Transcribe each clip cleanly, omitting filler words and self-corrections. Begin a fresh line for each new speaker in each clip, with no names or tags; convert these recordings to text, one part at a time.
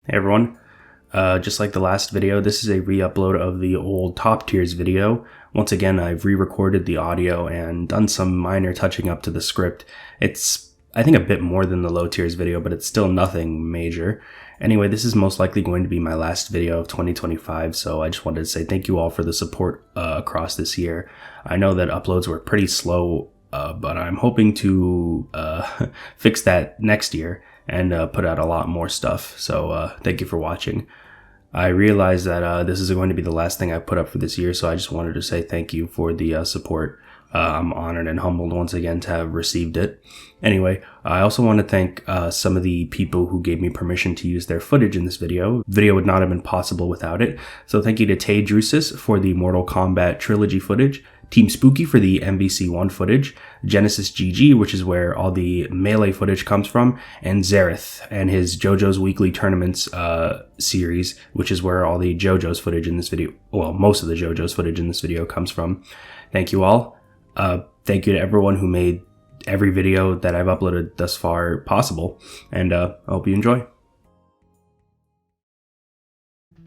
Hey everyone, just like the last video, this is a re-upload of the old top tiers video. Once again, I've re-recorded the audio and done some minor touching up to the script. It's, I think, a bit more than the low tiers video, but it's still nothing major. Anyway, this is most likely going to be my last video of 2025, so I just wanted to say thank you all for the support across this year. I know that uploads were pretty slow, but I'm hoping to fix that next year and put out a lot more stuff. So thank you for watching. I realize that this is going to be the last thing I put up for this year, so I just wanted to say thank you for the support. I'm honored and humbled once again to have received it. Anyway, I also want to thank some of the people who gave me permission to use their footage in this video. The video would not have been possible without it. So thank you to Drusis for the Mortal Kombat Trilogy footage, TeamSpooky for the MVC1 footage, GenesisGG, which is where all the Melee footage comes from, and Xerath and his JoJo's Weekly Tournaments series, which is where all the JoJo's footage in this video, well, most of the JoJo's footage in this video comes from. Thank you all. Thank you to everyone who made every video that I've uploaded thus far possible, and I hope you enjoy.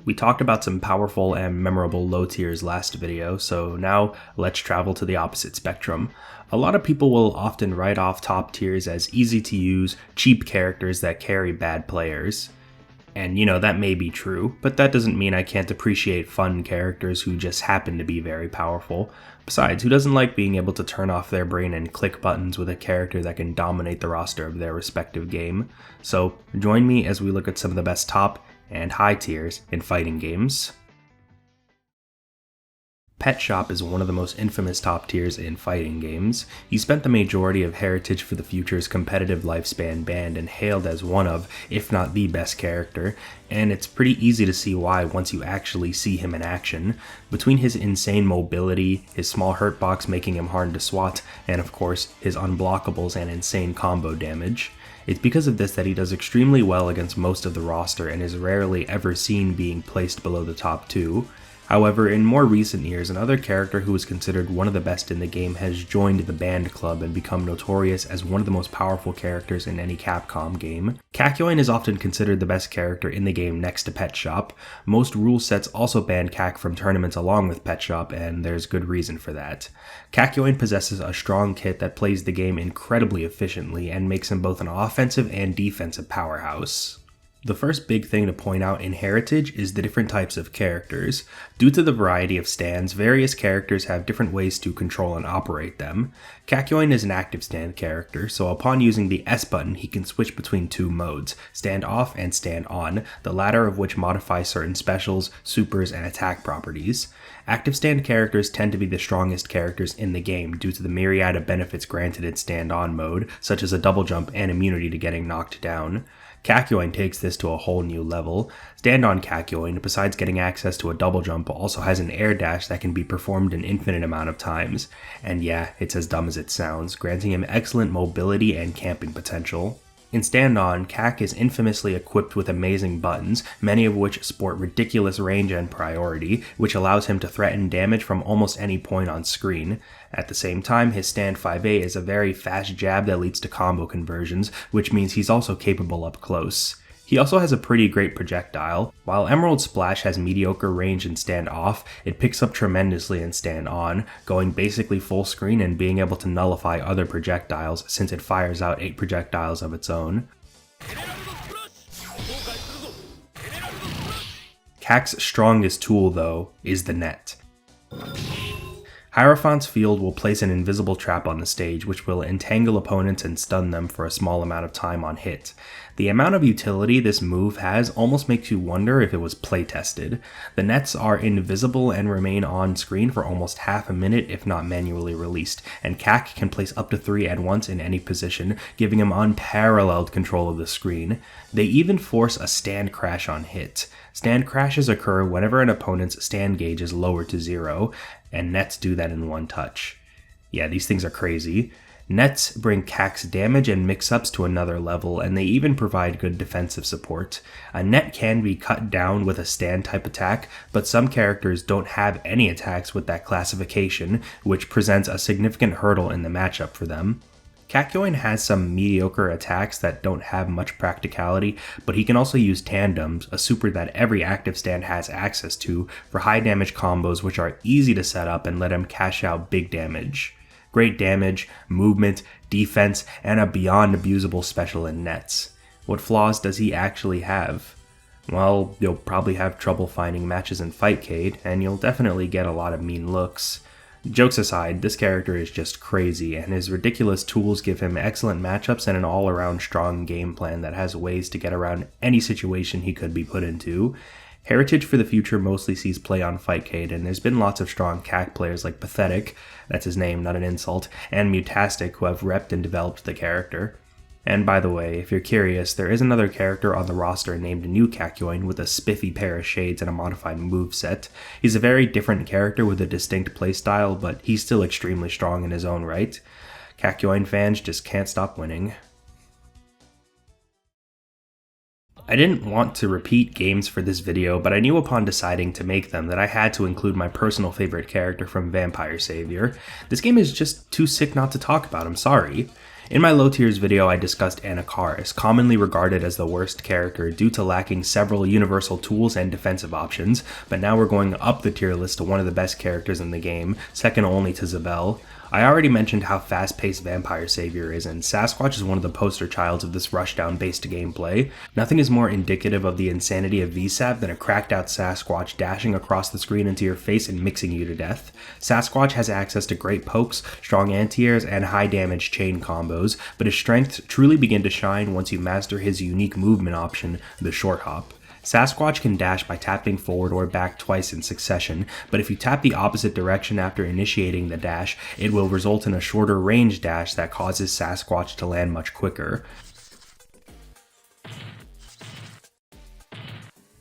We talked about some powerful and memorable low tiers last video, so now let's travel to the opposite spectrum. A lot of people will often write off top tiers as easy to use, cheap characters that carry bad players. And you know, that may be true, but that doesn't mean I can't appreciate fun characters who just happen to be very powerful. Besides, who doesn't like being able to turn off their brain and click buttons with a character that can dominate the roster of their respective game? So join me as we look at some of the best top and high tiers in fighting games. Pet Shop is one of the most infamous top tiers in fighting games. He spent the majority of Heritage for the Future's competitive lifespan banned and hailed as one of, if not the best character, and it's pretty easy to see why once you actually see him in action. Between his insane mobility, his small hurt box making him hard to swat, and of course, his unblockables and insane combo damage. It's because of this that he does extremely well against most of the roster and is rarely ever seen being placed below the top 2. However, in more recent years, another character who is considered one of the best in the game has joined the banned club and become notorious as one of the most powerful characters in any Capcom game. Kakyoin is often considered the best character in the game next to Pet Shop. Most rule sets also ban Kak from tournaments along with Pet Shop, and there's good reason for that. Kakyoin possesses a strong kit that plays the game incredibly efficiently and makes him both an offensive and defensive powerhouse. The first big thing to point out in Heritage is the different types of characters. Due to the variety of stands, various characters have different ways to control and operate them. Kakyoin is an active stand character, so upon using the S button he can switch between two modes, stand off and stand on, the latter of which modifies certain specials, supers, and attack properties. Active stand characters tend to be the strongest characters in the game due to the myriad of benefits granted in stand on mode, such as a double jump and immunity to getting knocked down. Kakyoin takes this to a whole new level. Stand-on Kakyoin, besides getting access to a double jump, also has an air dash that can be performed an infinite amount of times. And yeah, it's as dumb as it sounds, granting him excellent mobility and camping potential. In Stand-On, Kak is infamously equipped with amazing buttons, many of which sport ridiculous range and priority, which allows him to threaten damage from almost any point on screen. At the same time, his Stand 5A is a very fast jab that leads to combo conversions, which means he's also capable up close. He also has a pretty great projectile. While Emerald Splash has mediocre range in Stand Off, it picks up tremendously in Stand On, going basically full screen and being able to nullify other projectiles since it fires out 8 projectiles of its own. Kak's strongest tool, though, is the net. Hierophant's Field will place an invisible trap on the stage, which will entangle opponents and stun them for a small amount of time on hit. The amount of utility this move has almost makes you wonder if it was playtested. The nets are invisible and remain on screen for almost half a minute if not manually released, and Kak can place up to 3 at once in any position, giving him unparalleled control of the screen. They even force a stand crash on hit. Stand crashes occur whenever an opponent's stand gauge is lowered to 0, and nets do that in one touch. Yeah, these things are crazy. Nets bring Kak's damage and mix-ups to another level, and they even provide good defensive support. A net can be cut down with a stand-type attack, but some characters don't have any attacks with that classification, which presents a significant hurdle in the matchup for them. Kakyoin has some mediocre attacks that don't have much practicality, but he can also use tandems, a super that every active stand has access to, for high damage combos which are easy to set up and let him cash out big damage. Great damage, movement, defense, and a beyond abusable special in nets. What flaws does he actually have? Well, you'll probably have trouble finding matches in Fightcade, and you'll definitely get a lot of mean looks. Jokes aside, this character is just crazy, and his ridiculous tools give him excellent matchups and an all-around strong game plan that has ways to get around any situation he could be put into. Heritage for the Future mostly sees play on Fightcade, and there's been lots of strong CAC players like Pathetic, that's his name, not an insult, and Mutastic who have repped and developed the character. And by the way, if you're curious, there is another character on the roster named New Kakyoin with a spiffy pair of shades and a modified moveset. He's a very different character with a distinct playstyle, but he's still extremely strong in his own right. Kakyoin fans just can't stop winning. I didn't want to repeat games for this video, but I knew upon deciding to make them that I had to include my personal favorite character from Vampire Savior. This game is just too sick not to talk about, I'm sorry. In my low tiers video, I discussed Anacaris, commonly regarded as the worst character due to lacking several universal tools and defensive options, but now we're going up the tier list to one of the best characters in the game, second only to Zabel. I already mentioned how fast-paced Vampire Savior is, and Sasquatch is one of the poster childs of this rushdown-based gameplay. Nothing is more indicative of the insanity of VSAP than a cracked-out Sasquatch dashing across the screen into your face and mixing you to death. Sasquatch has access to great pokes, strong anti-airs, and high-damage chain combos, but his strengths truly begin to shine once you master his unique movement option, the short hop. Sasquatch can dash by tapping forward or back twice in succession, but if you tap the opposite direction after initiating the dash, it will result in a shorter range dash that causes Sasquatch to land much quicker.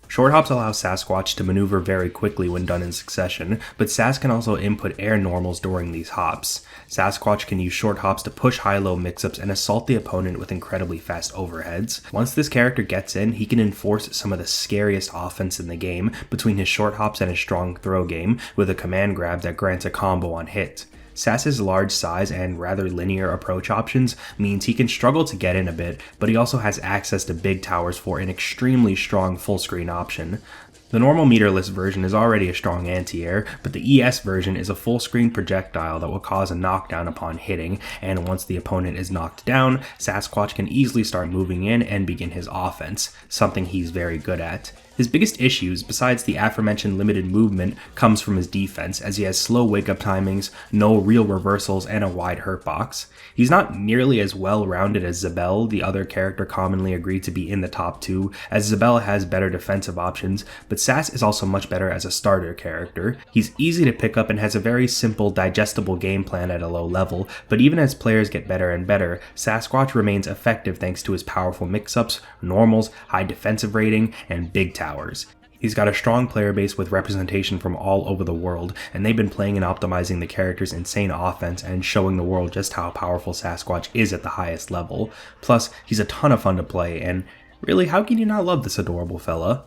Short hops allow Sasquatch to maneuver very quickly when done in succession, but Sas can also input air normals during these hops. Sasquatch can use short hops to push high-low mix-ups and assault the opponent with incredibly fast overheads. Once this character gets in, he can enforce some of the scariest offense in the game between his short hops and his strong throw game with a command grab that grants a combo on hit. Sas's large size and rather linear approach options means he can struggle to get in a bit, but he also has access to big towers for an extremely strong full screen option. The normal meterless version is already a strong anti-air, but the ES version is a full screen projectile that will cause a knockdown upon hitting, and once the opponent is knocked down, Sasquatch can easily start moving in and begin his offense, something he's very good at. His biggest issues, besides the aforementioned limited movement, comes from his defense, as he has slow wake-up timings, no real reversals, and a wide hurt box. He's not nearly as well-rounded as Zabel, the other character commonly agreed to be in the top 2, as Zabel has better defensive options, but Sas is also much better as a starter character. He's easy to pick up and has a very simple, digestible game plan at a low level, but even as players get better and better, Sasquatch remains effective thanks to his powerful mix-ups, normals, high defensive rating, and big towers. He's got a strong player base with representation from all over the world, and they've been playing and optimizing the character's insane offense and showing the world just how powerful Sasquatch is at the highest level. Plus, he's a ton of fun to play, and really, how can you not love this adorable fella?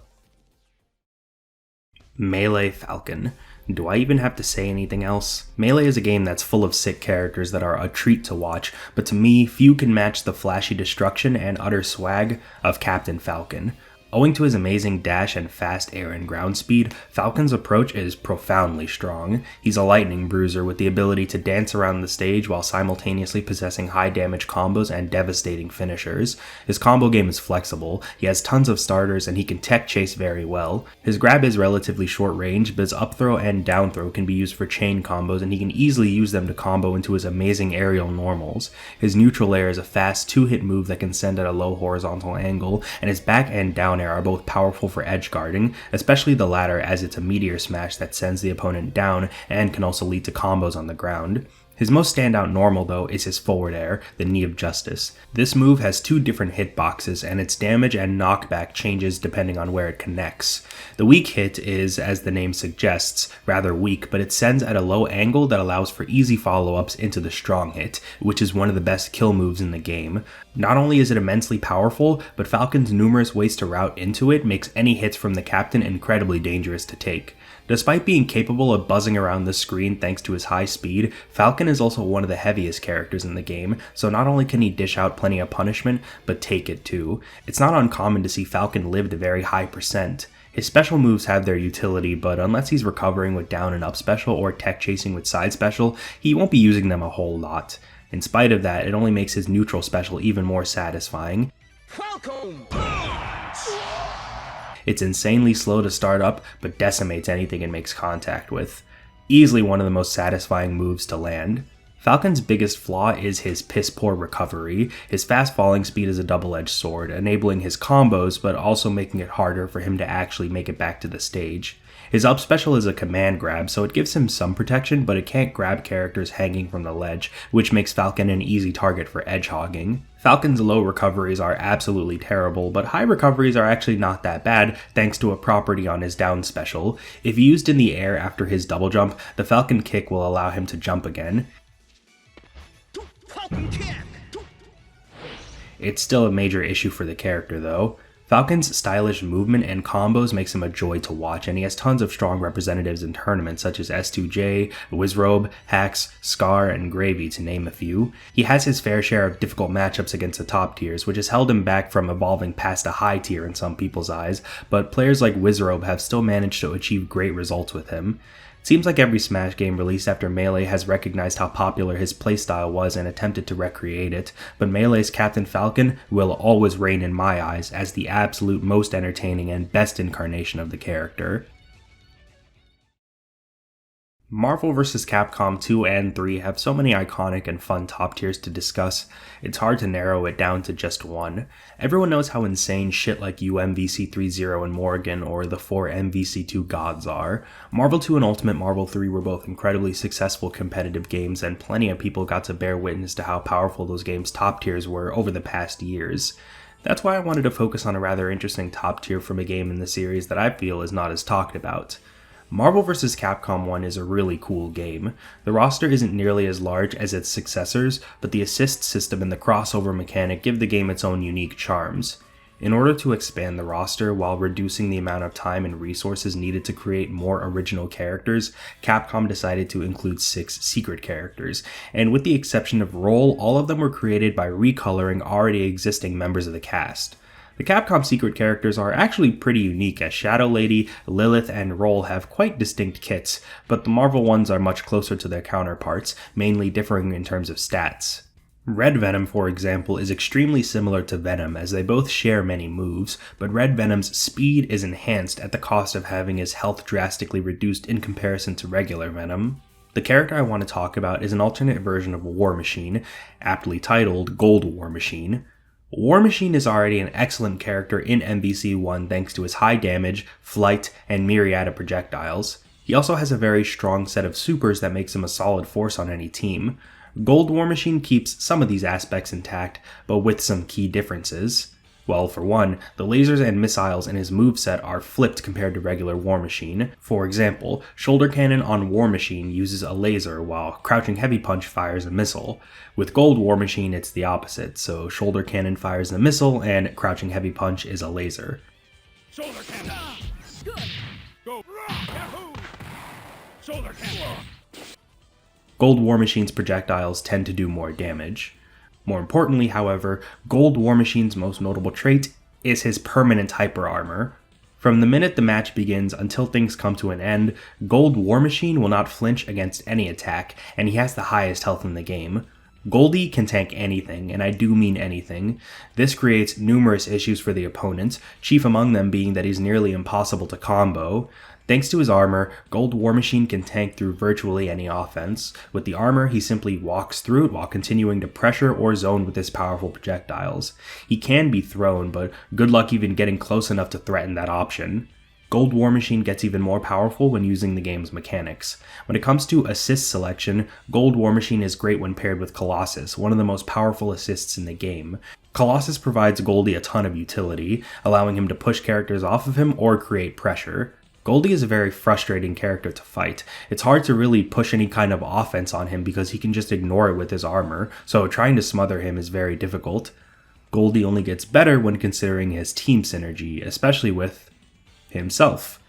Melee Falcon. Do I even have to say anything else? Melee is a game that's full of sick characters that are a treat to watch, but to me, few can match the flashy destruction and utter swag of Captain Falcon. Owing to his amazing dash and fast air and ground speed, Falcon's approach is profoundly strong. He's a lightning bruiser with the ability to dance around the stage while simultaneously possessing high damage combos and devastating finishers. His combo game is flexible, he has tons of starters, and he can tech chase very well. His grab is relatively short range, but his up throw and down throw can be used for chain combos, and he can easily use them to combo into his amazing aerial normals. His neutral air is a fast 2-hit move that can send at a low horizontal angle, and his back and down air are both powerful for edge guarding, especially the latter as it's a meteor smash that sends the opponent down and can also lead to combos on the ground. His most standout normal though is his forward air, the Knee of Justice. This move has 2 different hitboxes and its damage and knockback changes depending on where it connects. The weak hit is, as the name suggests, rather weak, but it sends at a low angle that allows for easy follow-ups into the strong hit, which is one of the best kill moves in the game. Not only is it immensely powerful, but Falcon's numerous ways to route into it makes any hits from the captain incredibly dangerous to take. Despite being capable of buzzing around the screen thanks to his high speed, Falcon is also one of the heaviest characters in the game, so not only can he dish out plenty of punishment, but take it too. It's not uncommon to see Falcon live to very high percent. His special moves have their utility, but unless he's recovering with down and up special or tech chasing with side special, he won't be using them a whole lot. In spite of that, it only makes his neutral special even more satisfying.
Falcon!
It's insanely slow to start up, but decimates anything it makes contact with. Easily one of the most satisfying moves to land. Falcon's biggest flaw is his piss-poor recovery. His fast falling speed is a double-edged sword, enabling his combos, but also making it harder for him to actually make it back to the stage. His up special is a command grab, so it gives him some protection, but it can't grab characters hanging from the ledge, which makes Falcon an easy target for edgehogging. Falcon's low recoveries are absolutely terrible, but high recoveries are actually not that bad thanks to a property on his down special. If used in the air after his double jump, the Falcon kick will allow him to jump again. It's still a major issue for the character though. Falcon's stylish movement and combos makes him a joy to watch, and he has tons of strong representatives in tournaments such as S2J, Wizrobe, Hax, Scar, and Gravy to name a few. He has his fair share of difficult matchups against the top tiers, which has held him back from evolving past a high tier in some people's eyes, but players like Wizrobe have still managed to achieve great results with him. Seems like every Smash game released after Melee has recognized how popular his playstyle was and attempted to recreate it, but Melee's Captain Falcon will always reign in my eyes as the absolute most entertaining and best incarnation of the character. Marvel vs. Capcom 2 and 3 have so many iconic and fun top tiers to discuss, it's hard to narrow it down to just one. Everyone knows how insane shit like UMVC 3.0 and Morrigan or the 4 MVC2 gods are. Marvel 2 and Ultimate Marvel 3 were both incredibly successful competitive games, and plenty of people got to bear witness to how powerful those games' top tiers were over the past years. That's why I wanted to focus on a rather interesting top tier from a game in the series that I feel is not as talked about. Marvel vs. Capcom 1 is a really cool game. The roster isn't nearly as large as its successors, but the assist system and the crossover mechanic give the game its own unique charms. In order to expand the roster while reducing the amount of time and resources needed to create more original characters, Capcom decided to include 6 secret characters, and with the exception of Roll, all of them were created by recoloring already existing members of the cast. The Capcom secret characters are actually pretty unique, as Shadow Lady, Lilith, and Roll have quite distinct kits, but the Marvel ones are much closer to their counterparts, mainly differing in terms of stats. Red Venom, for example, is extremely similar to Venom, as they both share many moves, but Red Venom's speed is enhanced at the cost of having his health drastically reduced in comparison to regular Venom. The character I want to talk about is an alternate version of War Machine, aptly titled Gold War Machine. War Machine is already an excellent character in MVC1 thanks to his high damage, flight, and myriad of projectiles. He also has a very strong set of supers that makes him a solid force on any team. Gold War Machine keeps some of these aspects intact, but with some key differences. Well, for one, the lasers and missiles in his moveset are flipped compared to regular War Machine. For example, Shoulder Cannon on War Machine uses a laser, while Crouching Heavy Punch fires a missile. With Gold War Machine, it's the opposite, so Shoulder Cannon fires a missile, and Crouching Heavy Punch is a laser.
Shoulder cannon! Good! Go! Yahoo! Shoulder cannon!
Gold War Machine's projectiles tend to do more damage. More importantly, however, Gold War Machine's most notable trait is his permanent hyper armor. From the minute the match begins until things come to an end, Gold War Machine will not flinch against any attack, and he has the highest health in the game. Goldie can tank anything, and I do mean anything. This creates numerous issues for the opponent, chief among them being that he's nearly impossible to combo. Thanks to his armor, Gold War Machine can tank through virtually any offense. With the armor, he simply walks through it while continuing to pressure or zone with his powerful projectiles. He can be thrown, but good luck even getting close enough to threaten that option. Gold War Machine gets even more powerful when using the game's mechanics. When it comes to assist selection, Gold War Machine is great when paired with Colossus, one of the most powerful assists in the game. Colossus provides Goldie a ton of utility, allowing him to push characters off of him or create pressure. Goldie is a very frustrating character to fight. It's hard to really push any kind of offense on him because he can just ignore it with his armor, so trying to smother him is very difficult. Goldie only gets better when considering his team synergy, especially with himself.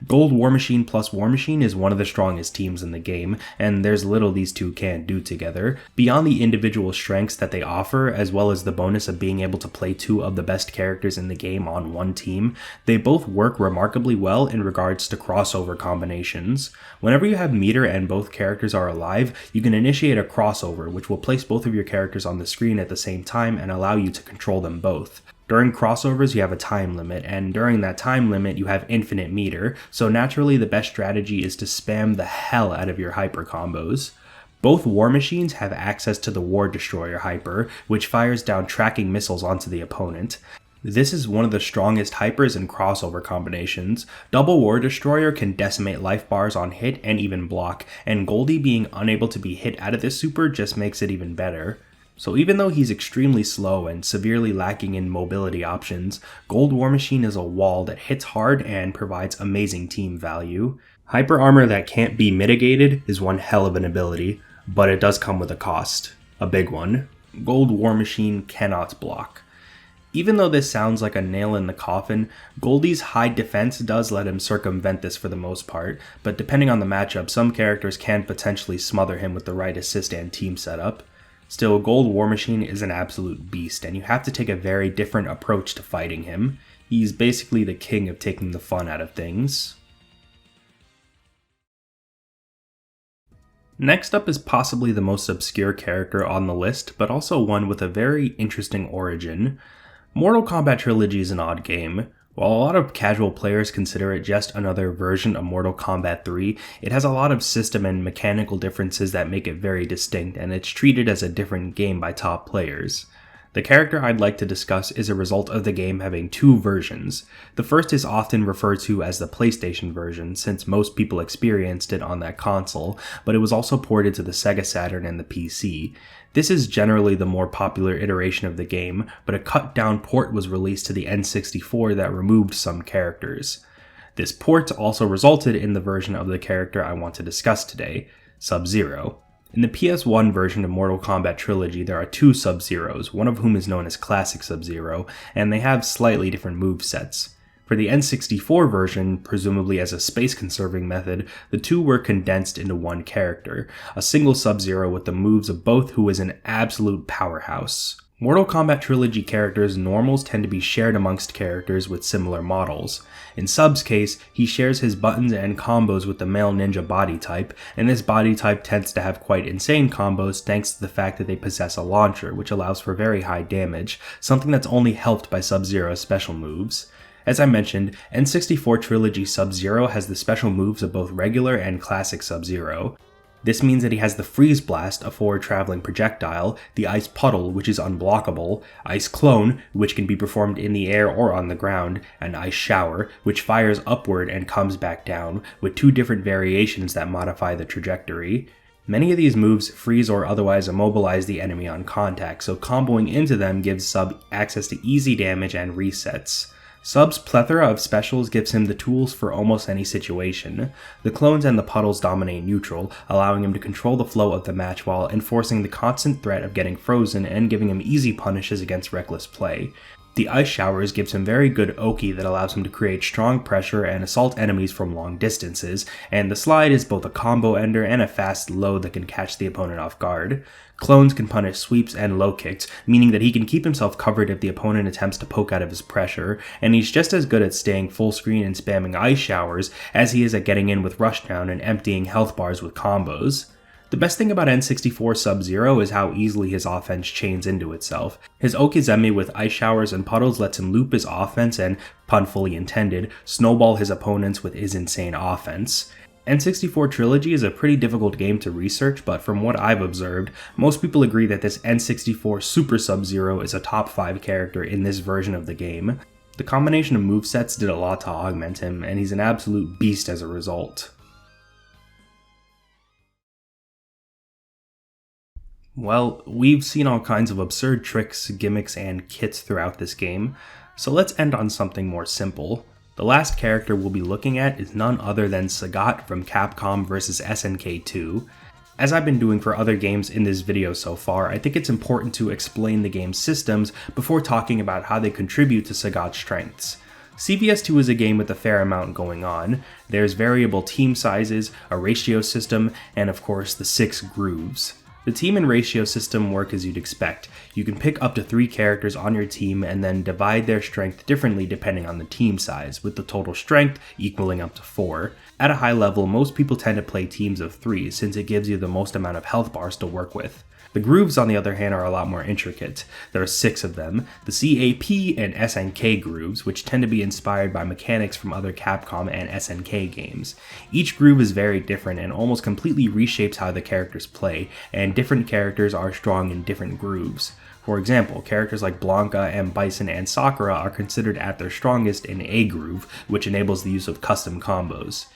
Gold War Machine plus War Machine is one of the strongest teams in the game, and there's little these two can't do together. Beyond the individual strengths that they offer, as well as the bonus of being able to play two of the best characters in the game on one team, they both work remarkably well in regards to crossover combinations. Whenever you have meter and both characters are alive, you can initiate a crossover, which will place both of your characters on the screen at the same time and allow you to control them both. During crossovers, you have a time limit, and during that time limit, you have infinite meter, so naturally the best strategy is to spam the hell out of your hyper combos. Both War Machines have access to the War Destroyer hyper, which fires down tracking missiles onto the opponent. This is one of the strongest hypers in crossover combinations. Double War Destroyer can decimate life bars on hit and even block, and Goldie being unable to be hit out of this super just makes it even better. So even though he's extremely slow and severely lacking in mobility options, Gold War Machine is a wall that hits hard and provides amazing team value. Hyper armor that can't be mitigated is one hell of an ability, but it does come with a cost. A big one. Gold War Machine cannot block. Even though this sounds like a nail in the coffin, Goldie's high defense does let him circumvent this for the most part, but depending on the matchup, some characters can potentially smother him with the right assist and team setup. Still, Gold War Machine is an absolute beast, and you have to take a very different approach to fighting him. He's basically the king of taking the fun out of things. Next up is possibly the most obscure character on the list, but also one with a very interesting origin. Mortal Kombat Trilogy is an odd game. While a lot of casual players consider it just another version of Mortal Kombat 3, it has a lot of system and mechanical differences that make it very distinct, and it's treated as a different game by top players. The character I'd like to discuss is a result of the game having two versions. The first is often referred to as the PlayStation version, since most people experienced it on that console, but it was also ported to the Sega Saturn and the PC. This is generally the more popular iteration of the game, but a cut-down port was released to the N64 that removed some characters. This port also resulted in the version of the character I want to discuss today, Sub-Zero. In the PS1 version of Mortal Kombat Trilogy, there are two Sub-Zeros, one of whom is known as Classic Sub-Zero, and they have slightly different movesets. For the N64 version, presumably as a space-conserving method, the two were condensed into one character, a single Sub-Zero with the moves of both who is an absolute powerhouse. Mortal Kombat Trilogy characters' normals tend to be shared amongst characters with similar models. In Sub's case, he shares his buttons and combos with the male ninja body type, and this body type tends to have quite insane combos thanks to the fact that they possess a launcher, which allows for very high damage, something that's only helped by Sub-Zero's special moves. As I mentioned, N64 Trilogy Sub-Zero has the special moves of both regular and classic Sub-Zero. This means that he has the Freeze Blast, a forward-traveling projectile, the Ice Puddle, which is unblockable, Ice Clone, which can be performed in the air or on the ground, and Ice Shower, which fires upward and comes back down, with two different variations that modify the trajectory. Many of these moves freeze or otherwise immobilize the enemy on contact, so comboing into them gives Sub access to easy damage and resets. Sub's plethora of specials gives him the tools for almost any situation. The clones and the puddles dominate neutral, allowing him to control the flow of the match while enforcing the constant threat of getting frozen and giving him easy punishes against reckless play. The Ice Showers gives him very good Oki that allows him to create strong pressure and assault enemies from long distances, and the Slide is both a combo ender and a fast load that can catch the opponent off guard. Clones can punish sweeps and low kicks, meaning that he can keep himself covered if the opponent attempts to poke out of his pressure, and he's just as good at staying full screen and spamming Ice Showers as he is at getting in with Rushdown and emptying health bars with combos. The best thing about N64 Sub-Zero is how easily his offense chains into itself. His Okizeme with Ice Showers and Puddles lets him loop his offense and, pun fully intended, snowball his opponents with his insane offense. N64 Trilogy is a pretty difficult game to research, but from what I've observed, most people agree that this N64 Super Sub-Zero is a top 5 character in this version of the game. The combination of movesets did a lot to augment him, and he's an absolute beast as a result. Well, we've seen all kinds of absurd tricks, gimmicks, and kits throughout this game, so let's end on something more simple. The last character we'll be looking at is none other than Sagat from Capcom vs SNK 2. As I've been doing for other games in this video so far, I think it's important to explain the game's systems before talking about how they contribute to Sagat's strengths. CVS2 is a game with a fair amount going on. There's variable team sizes, a ratio system, and of course the 6 grooves. The team and ratio system work as you'd expect. You can pick up to 3 characters on your team and then divide their strength differently depending on the team size, with the total strength equaling up to 4. At a high level, most people tend to play teams of 3 since it gives you the most amount of health bars to work with. The grooves, on the other hand, are a lot more intricate. There are 6 of them, the CAP and SNK grooves, which tend to be inspired by mechanics from other Capcom and SNK games. Each groove is very different and almost completely reshapes how the characters play, and different characters are strong in different grooves. For example, characters like Blanca, M. Bison, and Sakura are considered at their strongest in A groove, which enables the use of custom combos.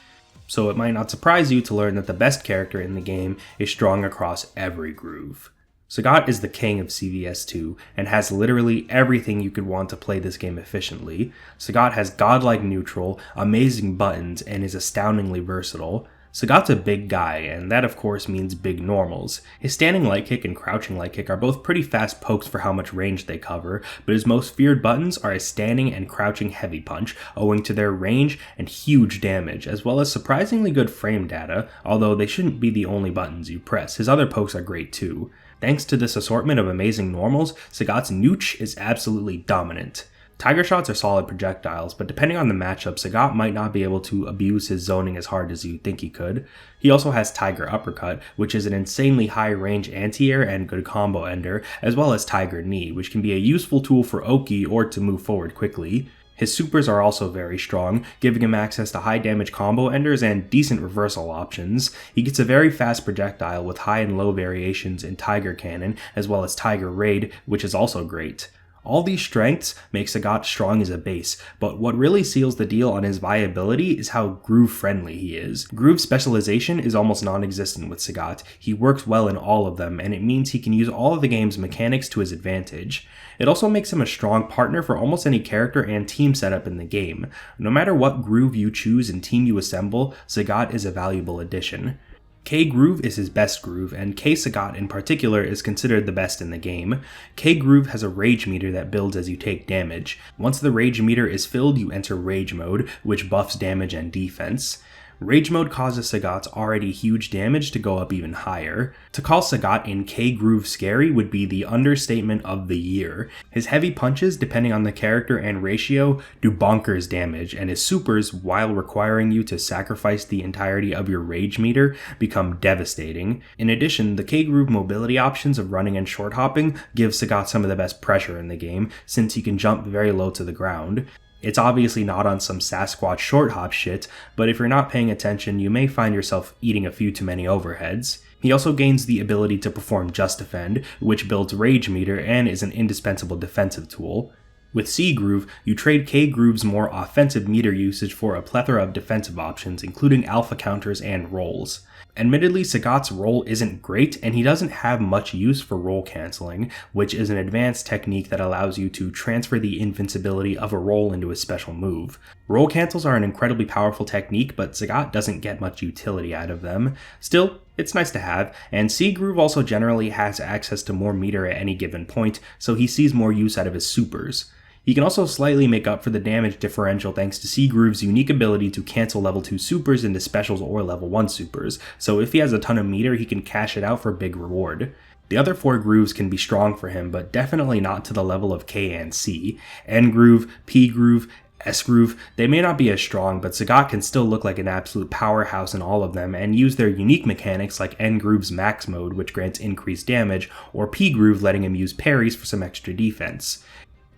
So it might not surprise you to learn that the best character in the game is strong across every groove. Sagat is the king of CVS2 and has literally everything you could want to play this game efficiently. Sagat has godlike neutral, amazing buttons, and is astoundingly versatile. Sagat's a big guy, and that of course means big normals. His standing light kick and crouching light kick are both pretty fast pokes for how much range they cover, but his most feared buttons are his standing and crouching heavy punch, owing to their range and huge damage, as well as surprisingly good frame data, although they shouldn't be the only buttons you press. His other pokes are great too. Thanks to this assortment of amazing normals, Sagat's nooch is absolutely dominant. Tiger shots are solid projectiles, but depending on the matchup, Sagat might not be able to abuse his zoning as hard as you think he could. He also has Tiger Uppercut, which is an insanely high range anti-air and good combo ender, as well as Tiger Knee, which can be a useful tool for Oki or to move forward quickly. His supers are also very strong, giving him access to high damage combo enders and decent reversal options. He gets a very fast projectile with high and low variations in Tiger Cannon, as well as Tiger Raid, which is also great. All these strengths make Sagat strong as a base, but what really seals the deal on his viability is how groove-friendly he is. Groove specialization is almost non-existent with Sagat. He works well in all of them, and it means he can use all of the game's mechanics to his advantage. It also makes him a strong partner for almost any character and team setup in the game. No matter what groove you choose and team you assemble, Sagat is a valuable addition. K Groove is his best groove, and K Sagat in particular is considered the best in the game. K Groove has a rage meter that builds as you take damage. Once the rage meter is filled, you enter rage mode, which buffs damage and defense. Rage mode causes Sagat's already huge damage to go up even higher. To call Sagat in K Groove scary would be the understatement of the year. His heavy punches, depending on the character and ratio, do bonkers damage, and his supers, while requiring you to sacrifice the entirety of your rage meter, become devastating. In addition, the K Groove mobility options of running and short hopping give Sagat some of the best pressure in the game, since he can jump very low to the ground. It's obviously not on some Sasquatch short hop shit, but if you're not paying attention, you may find yourself eating a few too many overheads. He also gains the ability to perform Just Defend, which builds Rage Meter and is an indispensable defensive tool. With C Groove, you trade K Groove's more offensive meter usage for a plethora of defensive options, including alpha counters and rolls. Admittedly, Sagat's roll isn't great, and he doesn't have much use for roll canceling, which is an advanced technique that allows you to transfer the invincibility of a roll into a special move. Roll cancels are an incredibly powerful technique, but Sagat doesn't get much utility out of them. Still, it's nice to have, and C Groove also generally has access to more meter at any given point, so he sees more use out of his supers. He can also slightly make up for the damage differential thanks to C Groove's unique ability to cancel level 2 supers into specials or level 1 supers, so if he has a ton of meter, he can cash it out for a big reward. The other 4 grooves can be strong for him, but definitely not to the level of K and C. N Groove, P Groove, S Groove, they may not be as strong, but Sagat can still look like an absolute powerhouse in all of them and use their unique mechanics like N Groove's Max Mode, which grants increased damage, or P Groove letting him use parries for some extra defense.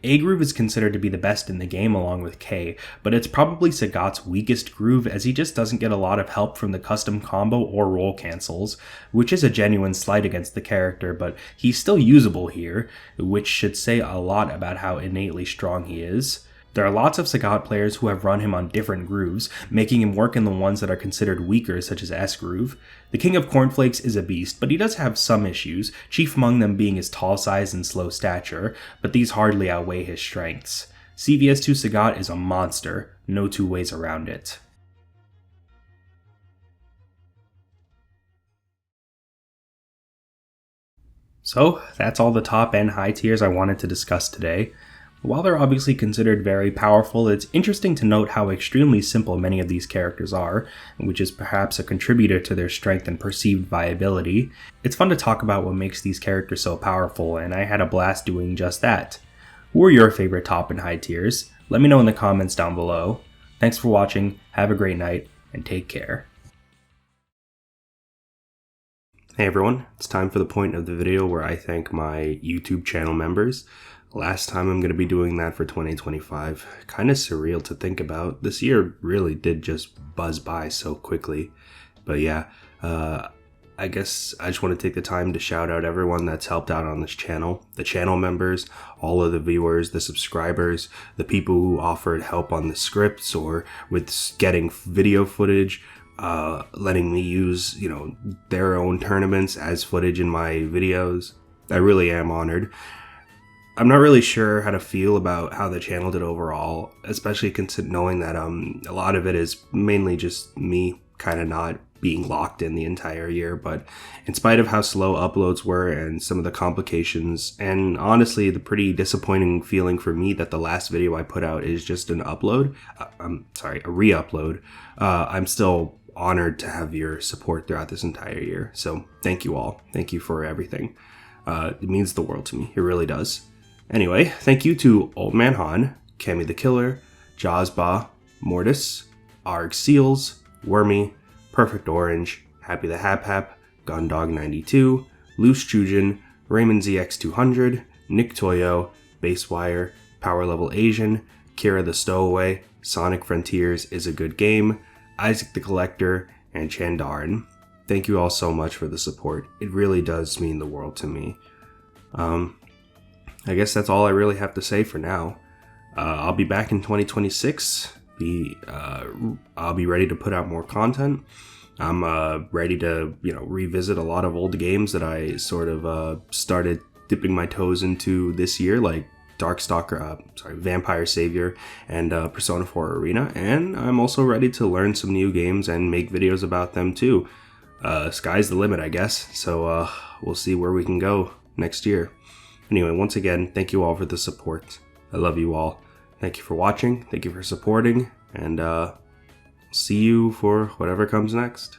A Groove is considered to be the best in the game along with K, but it's probably Sagat's weakest groove as he just doesn't get a lot of help from the custom combo or roll cancels, which is a genuine slight against the character, but he's still usable here, which should say a lot about how innately strong he is. There are lots of Sagat players who have run him on different grooves, making him work in the ones that are considered weaker, such as S Groove. The King of Cornflakes is a beast, but he does have some issues, chief among them being his tall size and slow stature, but these hardly outweigh his strengths. CVS2 Sagat is a monster, no two ways around it. So, that's all the top and high tiers I wanted to discuss today. While they're obviously considered very powerful, it's interesting to note how extremely simple many of these characters are, which is perhaps a contributor to their strength and perceived viability. It's fun to talk about what makes these characters so powerful, and I had a blast doing just that. Who are your favorite top and high tiers? Let me know in the comments down below. Thanks for watching, have a great night, and take care. Hey everyone, it's time for the point of the video where I thank my YouTube channel members. Last time I'm going to be doing that for 2025. Kind of surreal to think about. This year really did just buzz by so quickly. But yeah, I guess I just want to take the time to shout out everyone that's helped out on this channel. The channel members, all of the viewers, the subscribers, the people who offered help on the scripts or with getting video footage, letting me use, their own tournaments as footage in my videos. I really am honored. I'm not really sure how to feel about how the channel did overall, especially knowing that a lot of it is mainly just me kind of not being locked in the entire year. But in spite of how slow uploads were and some of the complications, and honestly the pretty disappointing feeling for me that the last video I put out is just an upload, a re-upload, I'm still honored to have your support throughout this entire year. So thank you all. Thank you for everything. It means the world to me. It really does. Anyway, thank you to Old Man Han, Cammy the Killer, Jazba, Mortis, Arg Seals, Wormy, Perfect Orange, Happy the Hap Hap, Gundog92, Loose Chujin, Raymond ZX200, Nick Toyo, Basewire, Power Level Asian, Kira the Stowaway, Sonic Frontiers is a Good Game, Isaac the Collector, and Chandarin. Thank you all so much for the support. It really does mean the world to me. I guess that's all I really have to say for now. I'll be back in 2026. I'll be ready to put out more content. I'm ready to, revisit a lot of old games that I sort of started dipping my toes into this year, like Vampire Savior and Persona 4 Arena. And I'm also ready to learn some new games and make videos about them too. Sky's the limit, I guess. So we'll see where we can go next year. Anyway, once again, thank you all for the support. I love you all. Thank you for watching. Thank you for supporting. And see you for whatever comes next.